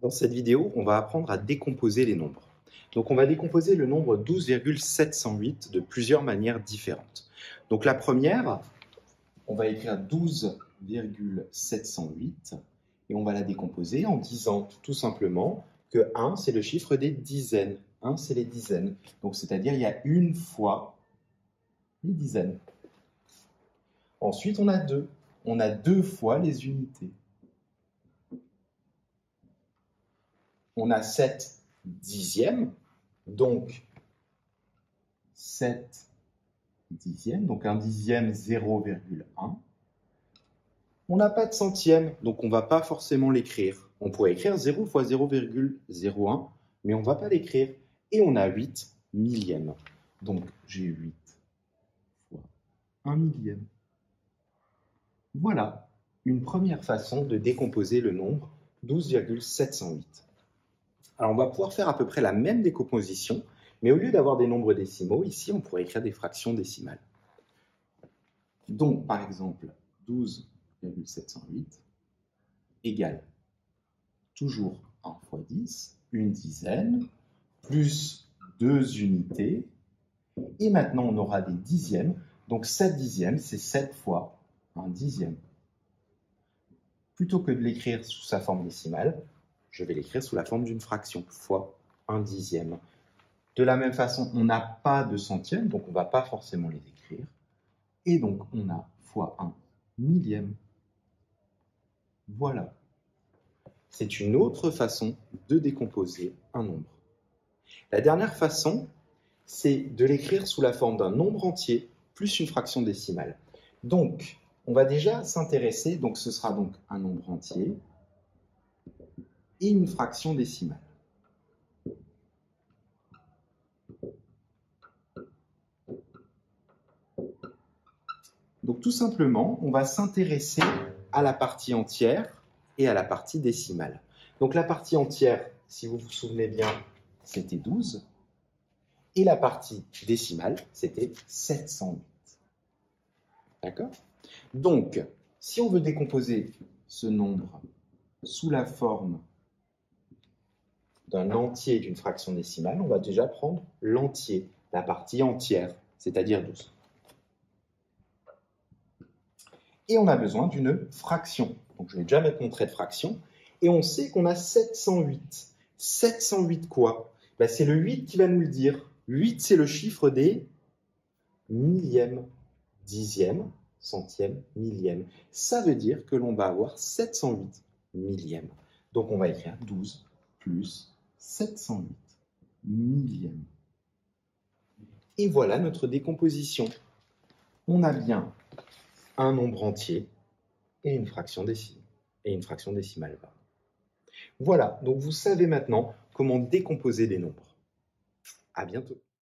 Dans cette vidéo, on va apprendre à décomposer les nombres. Donc on va décomposer le nombre 12,708 de plusieurs manières différentes. Donc la première, on va écrire 12,708 et on va la décomposer en disant tout simplement que 1, c'est le chiffre des dizaines. 1, c'est les dizaines. Donc c'est-à-dire il y a une fois les dizaines. Ensuite, on a 2. On a 2 fois les unités. On a 7 dixièmes, donc 7 dixièmes, donc un dixième 0,1. On n'a pas de centième, donc on ne va pas forcément l'écrire. On pourrait écrire 0 fois 0,01, mais on ne va pas l'écrire. Et on a 8 millièmes. Donc j'ai 8 fois 1 millième. Voilà une première façon de décomposer le nombre 12,708. Alors, on va pouvoir faire à peu près la même décomposition, mais au lieu d'avoir des nombres décimaux, ici, on pourrait écrire des fractions décimales. Donc, par exemple, 12,708 égale toujours 1 fois 10, une dizaine, plus 2 unités. Et maintenant, on aura des dixièmes. Donc, 7 dixièmes, c'est 7 fois 1 dixième. Plutôt que de l'écrire sous sa forme décimale, je vais l'écrire sous la forme d'une fraction, fois 1 dixième. De la même façon, on n'a pas de centièmes, donc on ne va pas forcément les écrire. Et donc, on a fois 1 millième. Voilà. C'est une autre façon de décomposer un nombre. La dernière façon, c'est de l'écrire sous la forme d'un nombre entier plus une fraction décimale. Donc, on va déjà s'intéresser, donc ce sera donc un nombre entier et une fraction décimale. Donc tout simplement, on va s'intéresser à la partie entière et à la partie décimale. Donc la partie entière, si vous vous souvenez bien, c'était 12. Et la partie décimale, c'était 708. D'accord? Donc, si on veut décomposer ce nombre sous la forme d'un entier et d'une fraction décimale, on va déjà prendre l'entier, la partie entière, c'est-à-dire 12. Et on a besoin d'une fraction. Donc je vais déjà mettre mon trait de fraction. Et on sait qu'on a 708. 708 quoi? Ben, c'est le 8 qui va nous le dire. 8, c'est le chiffre des millièmes, dixièmes, centièmes, millièmes. Ça veut dire que l'on va avoir 708 millièmes. Donc on va écrire 12 plus 708 millièmes. Et voilà notre décomposition. On a bien un nombre entier et une fraction décimale. Voilà, donc vous savez maintenant comment décomposer des nombres. À bientôt.